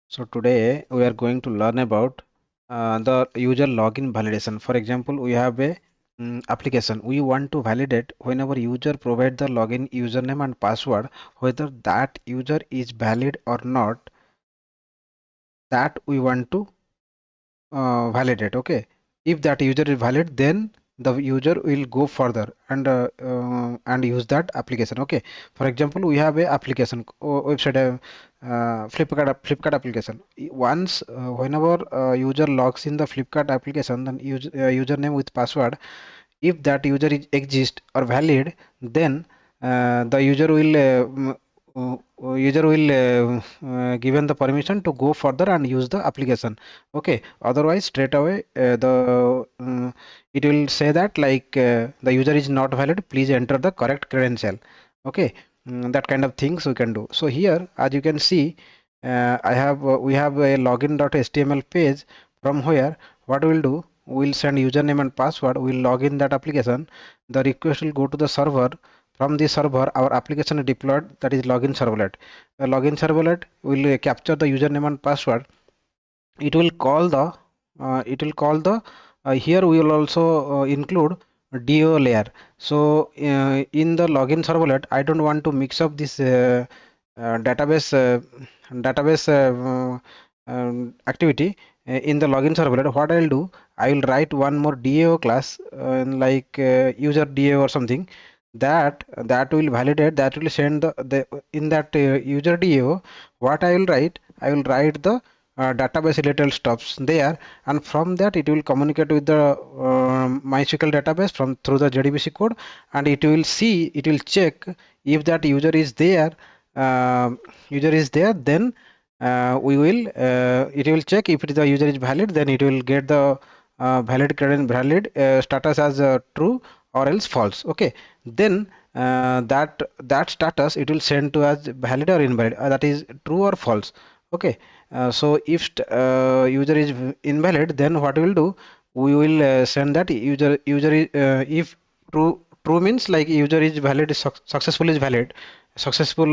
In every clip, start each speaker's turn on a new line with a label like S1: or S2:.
S1: So today we are going to learn about the user login validation. For example, we have a application. We want to validate whenever user provide the login username and password, whether that user is valid or not. That we want to validate. Okay, if that user is valid, then the user will go further and use that application. Okay, for example, we have a application website, Flipkart application. Once whenever user logs in the Flipkart application, then username with password, if that user is exist or valid, then the user will given the permission to go further and use the application. Okay, otherwise straight away it will say that like the user is not valid, please enter the correct credential. Okay, that kind of things we can do. So here, as you can see, we have a login.html page from where what we'll do, we'll send username and password, we'll log in that application, the request will go to the server. From the server our application is deployed, that is login servlet. Login servlet will capture the username and password. It will call the here we will also include DO layer. So in the login servlet, I don't want to mix up this database activity in the login servlet. What I'll do, I will write one more DAO class like user DAO or something, that will validate, that will send the in that user DAO. What I will write the database related stuffs there, and from that it will communicate with the MySQL database from through the JDBC code, and it will check if that user is there, then it will check if the user is valid, then it will get the valid status as true or else false. Okay, then that status it will send to as valid or invalid, that is true or false. Okay, so if user is invalid, then what we will do, we will send that user is, if true means like user is valid, successful is valid, successful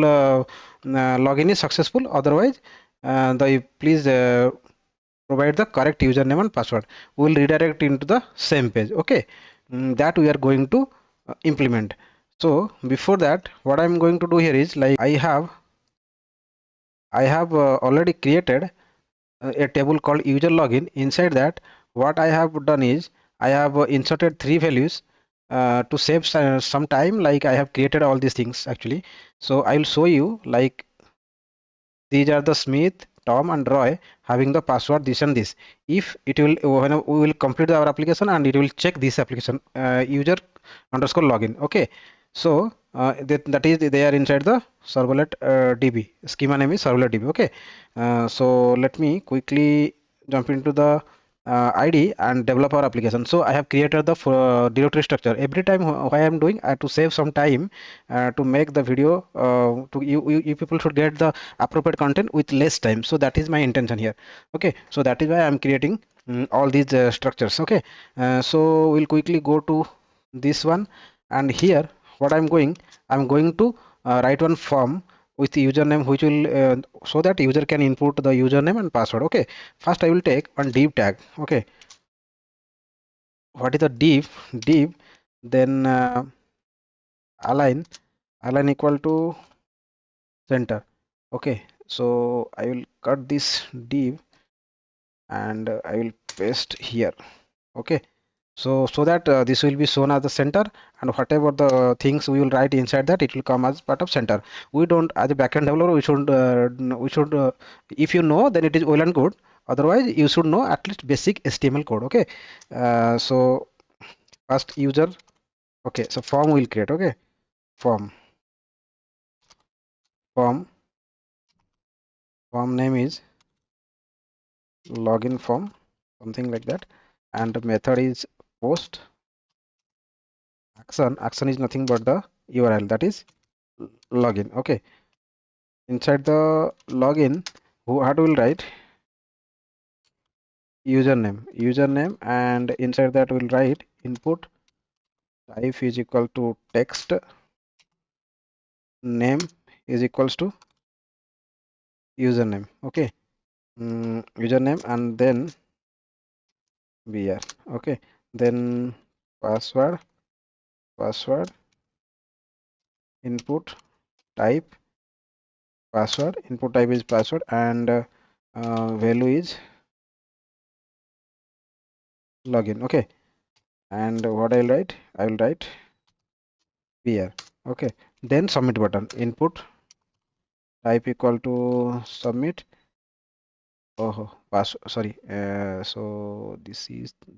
S1: login is successful, otherwise the please provide the correct username and password, we will redirect into the same page. Okay, that we are going to implement. So before that, what I'm going to do here is like I have already created a table called user login. Inside that, what I have done is I have inserted three values to save some time. Like I have created all these things actually. So I will show you like these are the Smith, Tom, and Roy having the password this and this. If it will, when we will complete our application and it will check this application user underscore login. Okay, so that is they are inside the Servlet DB. Schema name is Servlet DB. Okay, so let me quickly jump into the ID and develop our application. So I have created the directory structure. Every time what I am doing, I have to save some time to make the video. To you people should get the appropriate content with less time. So that is my intention here. Okay, so that is why I am creating all these structures. Okay, so we'll quickly go to this one, and here what I'm going to write one form with the username which will so that user can input the username and password. Okay, first I will take one div tag. Okay, what is the div, then align equal to center. Okay, so I will cut this div and I will paste here. Okay, so that this will be shown as the center, and whatever the things we will write inside that, it will come as part of center. We don't, as a backend developer, we should if you know, then it is well and good, otherwise you should know at least basic HTML code. Okay, so first user. Okay, so form will create. Okay, form form form name is login form, something like that, and the method is post. Action is nothing but the URL, that is login. Okay, inside the login, what will write username, and inside that will write input type is equal to text, name is equals to username. Okay, username and then br. Okay, then password, input type, input type is password, and value is login. Okay, and what I will write br. Okay, then submit button, input type equal to submit. Oh, pass, sorry, so this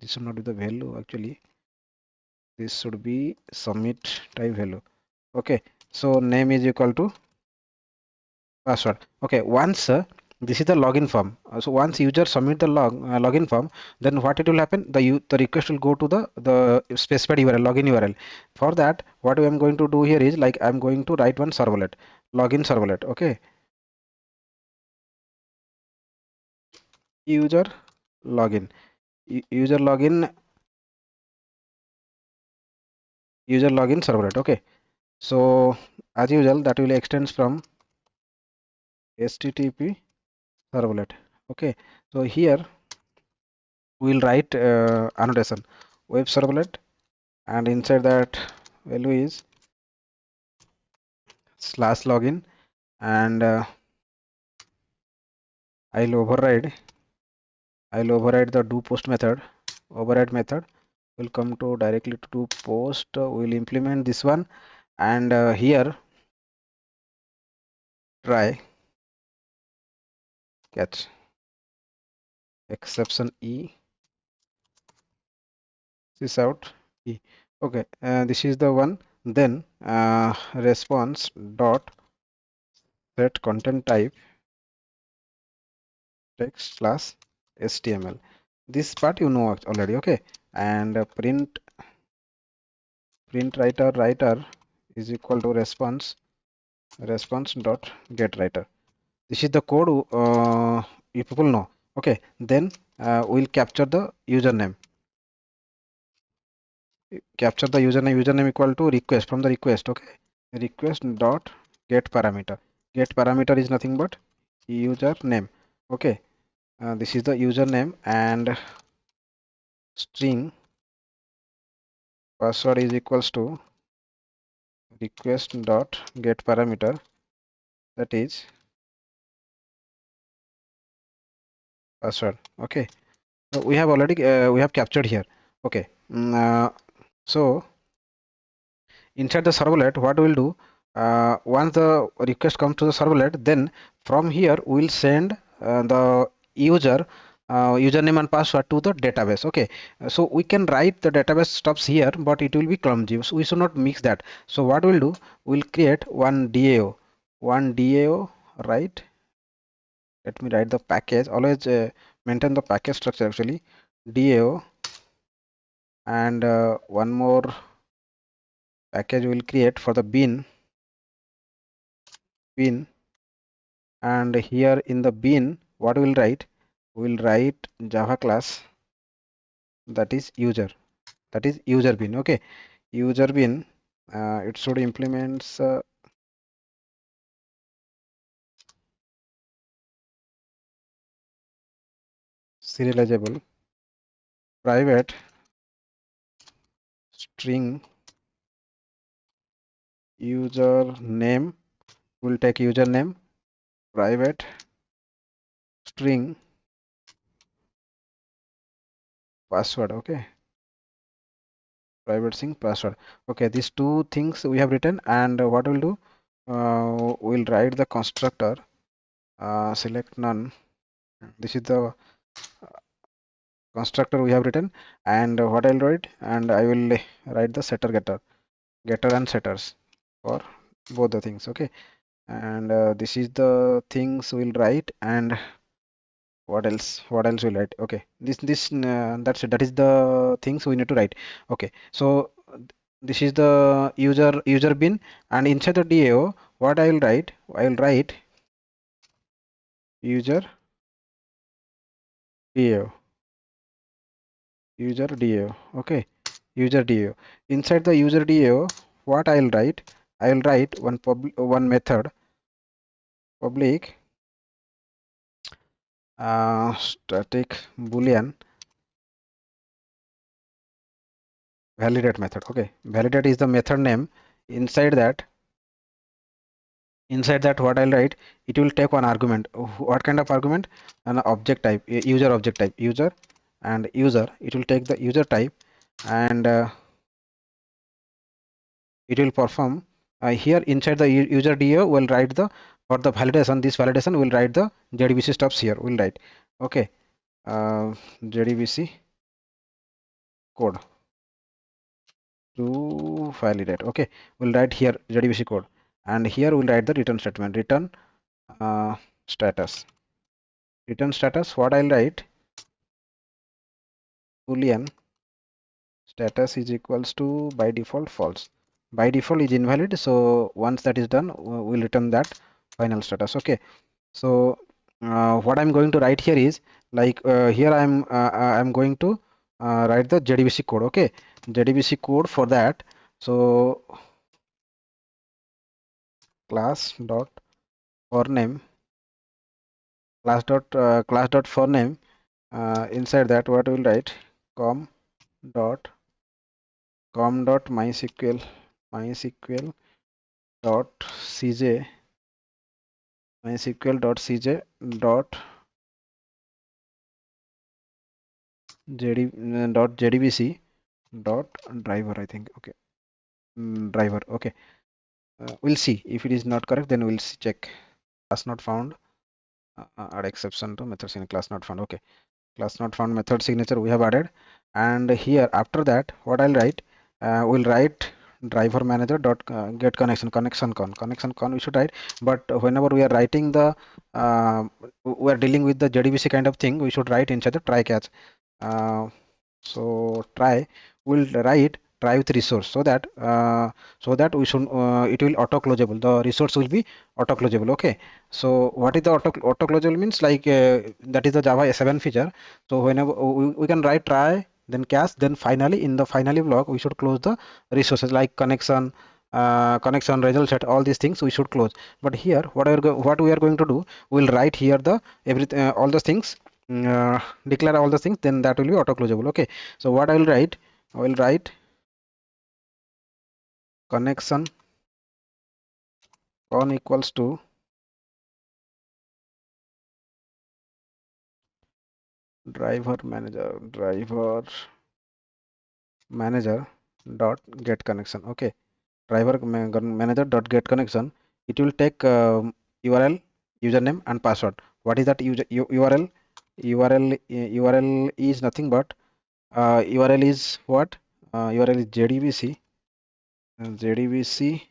S1: should not be the value. Actually, this should be submit type value. Okay, so name is equal to password. Okay, once this is the login form. So once user submit the login form, then what it will happen? The request will go to the specified URL, login URL. For that, what I am going to do here is, like, I am going to write one servlet, login servlet. Okay, user login, user login, servlet. Okay, so as usual, that will extends from http servlet. Okay, so here we will write annotation, web servlet, and inside that value is slash login, and I'll override the do post method. Override method will come to directly to do post. We'll implement this one, and here try catch exception e this out e. Okay, this is the one. Then response dot set content type text slash html. This part you know already. Okay, and print writer is equal to response dot get writer. This is the code you people know. Okay, then we'll capture the username. Capture the username equal to request, from the request. Okay, request dot get parameter. Get parameter is nothing but username. Okay, this is the username, and string password is equals to request dot get parameter, that is password. Okay, so we have already we have captured here. Okay, so inside the servlet, what we'll do, once the request comes to the servlet, then from here we'll send the user username and password to the database. Okay, so we can write the database stuffs here, but it will be clumsy, so we should not mix that. So what we'll do, we'll create one DAO, right? Let me write the package. Always maintain the package structure, actually. DAO, and one more package will create for the bin, and here in the bin, what we'll write, we'll write Java class, that is user bin. Okay, user bin, it should implements serializable private string username. We'll take username, private string password. Okay, private string password. Okay, these two things we have written, and what we'll do, we'll write the constructor, select none. This is the constructor we have written, and what I'll write, and I will write the getter and setters for both the things. Okay, and this is the things we'll write, and what else we'll write. Okay, that's it, that is the things we need to write. Okay, so this is the user bin, and inside the DAO, what I will write user DAO, okay, user DAO. Inside the user DAO, what I will write one method, public static boolean validate method. Okay, validate is the method name. Inside that what I'll write, it will take one argument. What kind of argument? An object type, user object type, user and user. It will take the user type, and it will perform here inside the user do will write the, for the validation, this validation will write the JDBC stuffs here, will write. Okay, JDBC code to validate. Okay, we'll write here JDBC code, and here we'll write the return statement, return uh, status. Return status, what I'll write, boolean status is equals to by default false. By default is invalid, so once that is done, we'll return that final status. Okay, so what I'm going to write here is, like here I'm going to write the JDBC code. Okay, JDBC code for that. So class dot for name, class dot for name, inside that what we'll write, com dot mysql dot cj dot jdbc dot driver, I think. Okay, driver. Okay, we'll see if it is not correct, then we'll check. Class not found, add exception to method signature, class not found. Okay, class not found method signature we have added, and here after that what I'll write, we'll write driver manager dot get connection con we should write. But whenever we are writing the we are dealing with the JDBC kind of thing, we should write inside the try catch. So try, will write try with resource, so that we should it will auto closable, the resource will be auto closable. Okay, so what is the auto closable means, like that is the Java 7 feature. So whenever we can write try, then catch, then finally in the finally block we should close the resources like connection result set, all these things we should close. But here what we are going to do, we'll write here the everything, all the things, declare all the things, then that will be auto closable. Okay, so what I will write connection con equals to driver manager dot get connection. Okay, manager dot get connection, it will take URL, username and password. What is that URL? URL is nothing but URL is what, URL is JDBC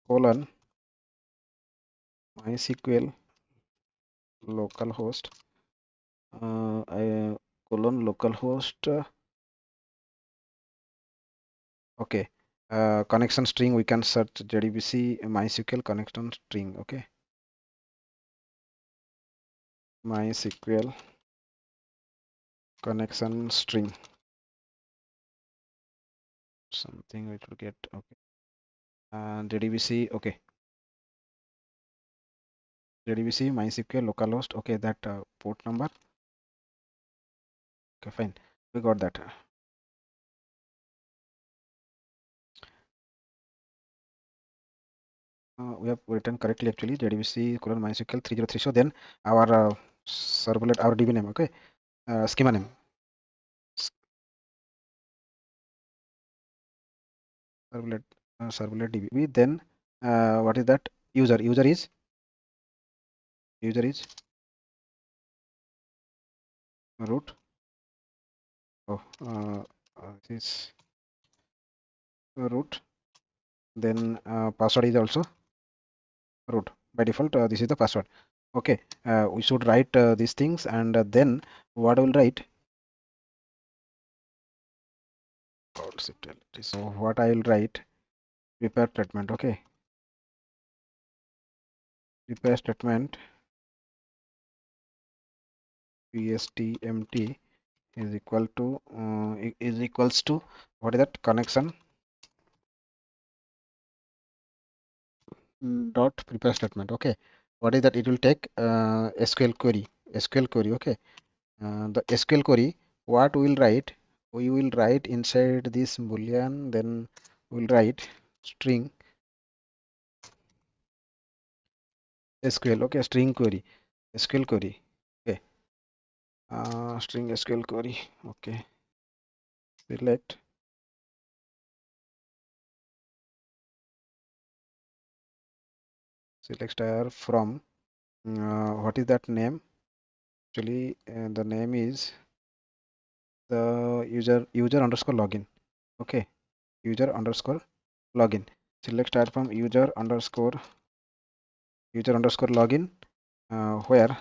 S1: colon MySQL localhost colon localhost. Okay, connection string, we can search JDBC MySQL connection string. Okay, MySQL connection string, something which will get. Okay, JDBC. Okay, JDBC MySQL localhost. Okay, that port number. Okay, fine, we got that. We have written correctly actually, JDBC colon MySQL 303. So then our servlet, our DB name. Okay, schema name, servlet DB. Then what is that? User is root. Oh, this root. Then password is also root. By default, this is the password. Okay, we should write these things, and then what I will write? So what I will write? Prepare statement. Okay, prepare statement pstmt is equals to what is that? Connection dot prepare statement. Okay, what is that? It will take SQL query. Okay. The SQL query, what we will write? We will write inside this boolean, then we will write string SQL. Okay, string query, SQL query. Okay, string SQL query. Okay, select star from what is that name? Actually, the name is the user underscore login. Okay, user underscore login. Select star from user underscore login, where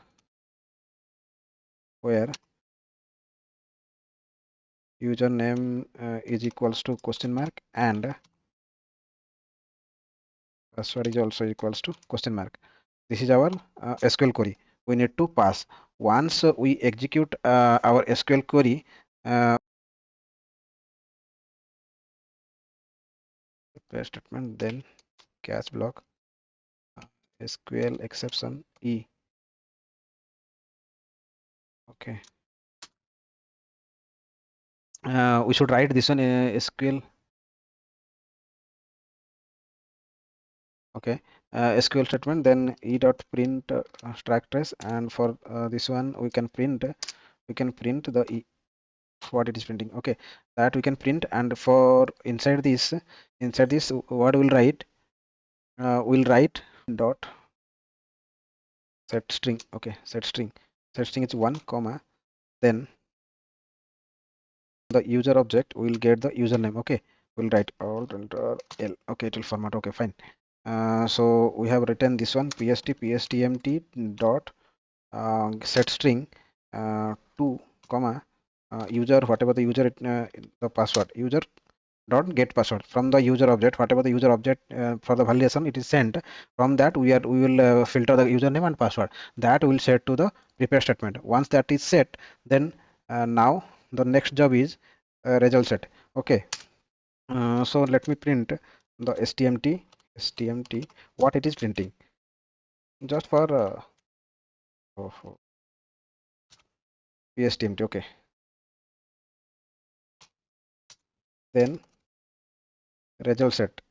S1: username is equals to question mark and password is also equals to question mark. This is our SQL query. We need to pass. Once we execute our SQL query, statement, then catch block, SQL exception E. Okay. We should write this one SQL. Okay. SQL statement, then E dot print stack trace, and for this one we can print the E, what it is printing. Okay, that we can print, and for inside this what we'll write, we'll write dot set string. Okay, set string is 1 comma, then the user object will get the username. Okay, we'll write alt enter L. Okay, it will format. Okay, fine. So we have written this one pstmt dot set string 2 comma user, whatever the user the password, user dot get password from the user object, whatever the user object for the validation it is sent. From that we will filter the username and password, that will set to the prepare statement. Once that is set, then now the next job is result set. Okay, so let me print the stmt what it is printing, just for oh, pstmt. Okay, then result set,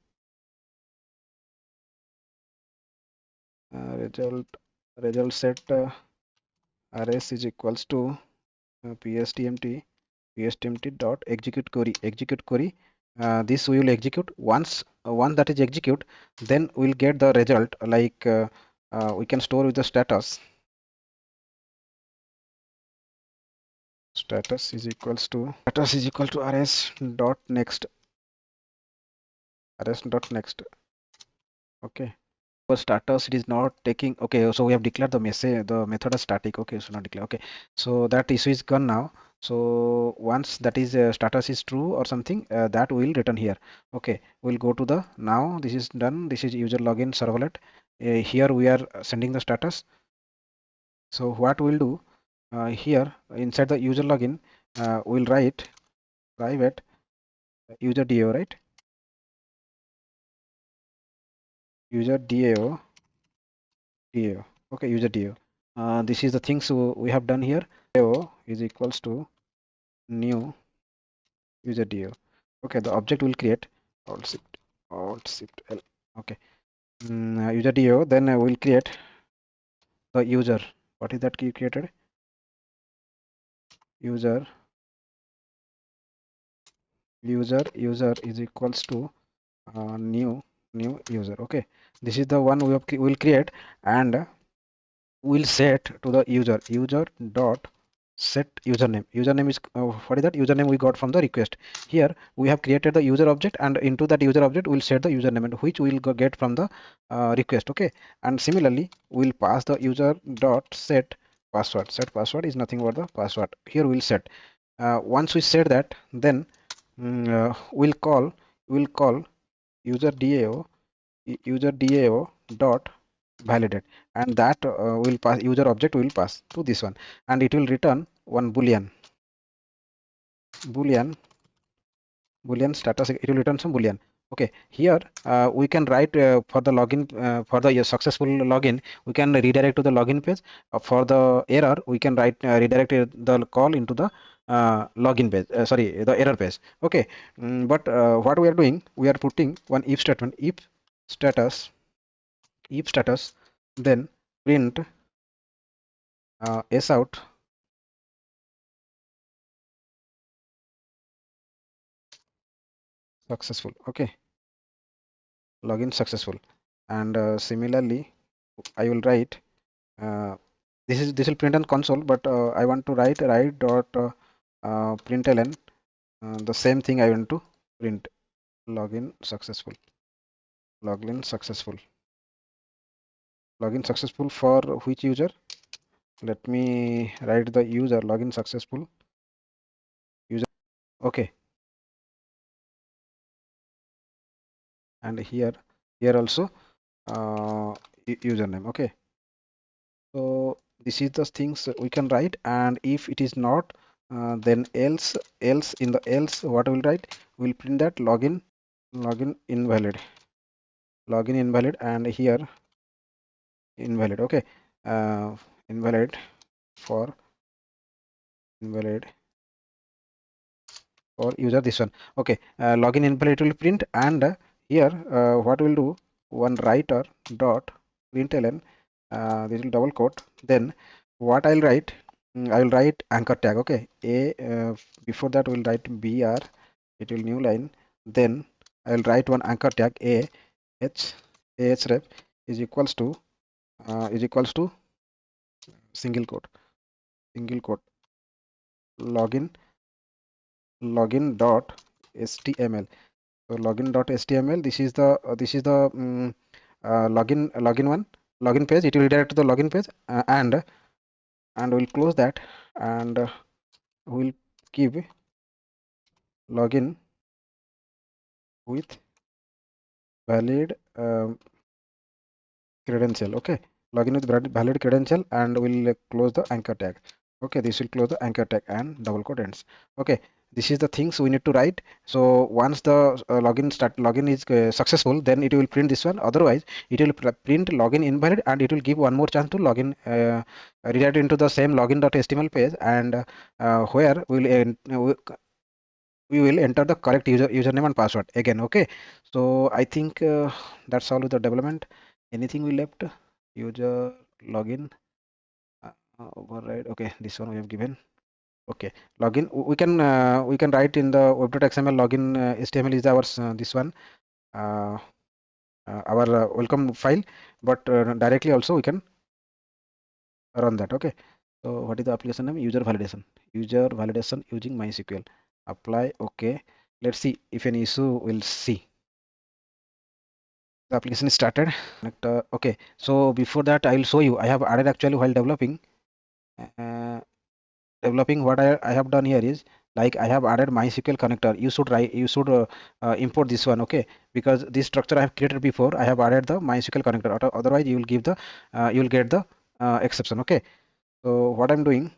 S1: result set rs is equals to pstmt dot execute query. This we will execute. Once that is execute, then we'll get the result, like we can store with the status. Status is equal to rs dot next. Okay, for status it is not taking. Okay, so we have declared the method as static. Okay, so not declare. Okay, so that issue is gone now. So once that is status is true or something, that will return here. Okay, we'll go to the, now this is done. This is user login servlet. Here we are sending the status. So what we'll do here inside the user login, we'll write private user DAO, right? User DAO. Okay, user DAO. This is the things we have done here. DAO is equals to new user DAO. Okay, the object will create alt shift L. Okay, user DAO. Then we'll create the user. What is that key created? User is equals to new user. Okay, this is the one will create, and will set to the user dot set username is what is that? Username we got from the request. Here we have created the user object, and into that user object we'll set the username, and which we'll get from the request. Okay, and similarly we'll pass the user dot set password. Set password is nothing but the password. Here we'll set, once we set that, then we'll call user DAO dot validate, and that will pass, user object will pass to this one, and it will return one boolean status. It will return some boolean. Okay, here we can write for the login for the successful login, we can redirect to the login page. For the error, we can write redirect the call into the login page. Sorry, the error page. Okay, but what we are doing, we are putting one if statement, status, if status, then print s out successful. Okay, login successful, and similarly, I will write. Uh, this will print on console, but I want to write dot println the same thing. I want to print login successful, login successful, login successful for which user? Let me write the user login successful user. Okay, and here also username. Okay, so this is the things we can write, and if it is not, then else in the else what we'll write, we'll print that login invalid, login invalid, and here invalid. Okay, uh, invalid for invalid for user, this one. Okay, login invalid will print, and here what we'll do, one writer dot println, this will double quote, then what I'll write, I will write anchor tag. Okay, before that we'll write br, it will new line, then I'll write one anchor tag h ahref is equals to single quote, single quote, login dot html. So login dot html, this is the login one, login page. It will redirect to the login page, and we'll close that, and we'll give login with valid credential. Okay, login with valid credential, and we'll close the anchor tag. Okay, this will close the anchor tag and double quote ends. Okay, this is the things we need to write. So once the login is successful, then it will print this one. Otherwise, it will print login invalid, and it will give one more chance to login redirect into the same login.html page, and where we will enter the correct username and password again. Okay, so I think that's all with the development. Anything we left? User login, override. Okay, this one we have given. Okay, login, we can write in the web.xml login html is our this one, uh, our welcome file, but directly also we can run that. Okay, so what is the application name? User validation using MySQL. Apply. Okay, let's see if any issue. We'll see. The application is started. Okay, so before that I will show you, I have added actually while uh, developing what I have done here is, like, I have added MySQL connector. You should import this one. Okay, because this structure I have created before, I have added the MySQL connector. Otherwise you will give the you will get the exception. Okay, so what I'm doing,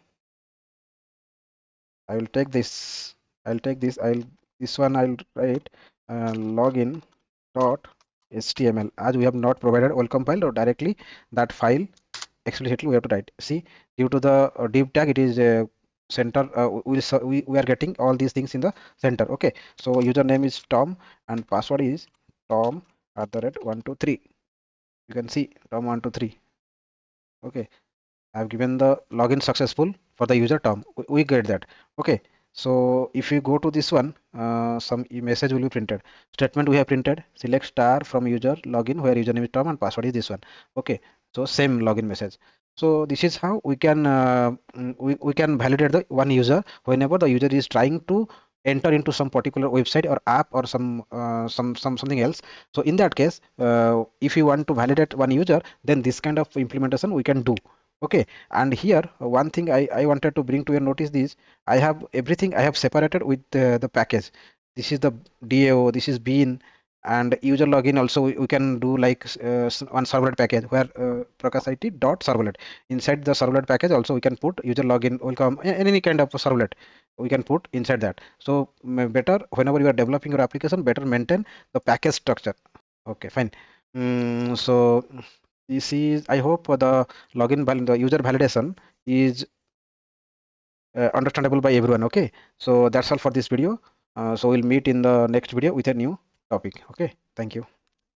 S1: I will take this, I'll this one I'll write login dot html, as we have not provided welcome file, or directly that file explicitly we have to write. See, due to the div tag, it is center, we are getting all these things in the center. Okay, so username is Tom, and password is Tom at the rate 123. You can see Tom 123. Okay, I have given the login successful for the user Tom. We get that. Okay, so if you go to this one, some message will be printed. Statement we have printed. Select star from user login where username is Tom and password is this one. Okay, so same login message. So this is how we can we can validate the one user whenever the user is trying to enter into some particular website or app or something else. So in that case, if you want to validate one user, then this kind of implementation we can do. Okay, and here one thing I wanted to bring to your notice is, I have everything I have separated with the package. This is the DAO, this is bean, And user login also we can do like one servlet package where Prakash IT dot servlet. Inside the servlet package also we can put user login welcome any kind of servlet we can put inside that. So better whenever you are developing your application, better maintain the package structure. Okay, fine. So this is, I hope the the user validation is understandable by everyone. Okay, so that's all for this video. So we'll meet in the next video with a new topic. Okay, thank you.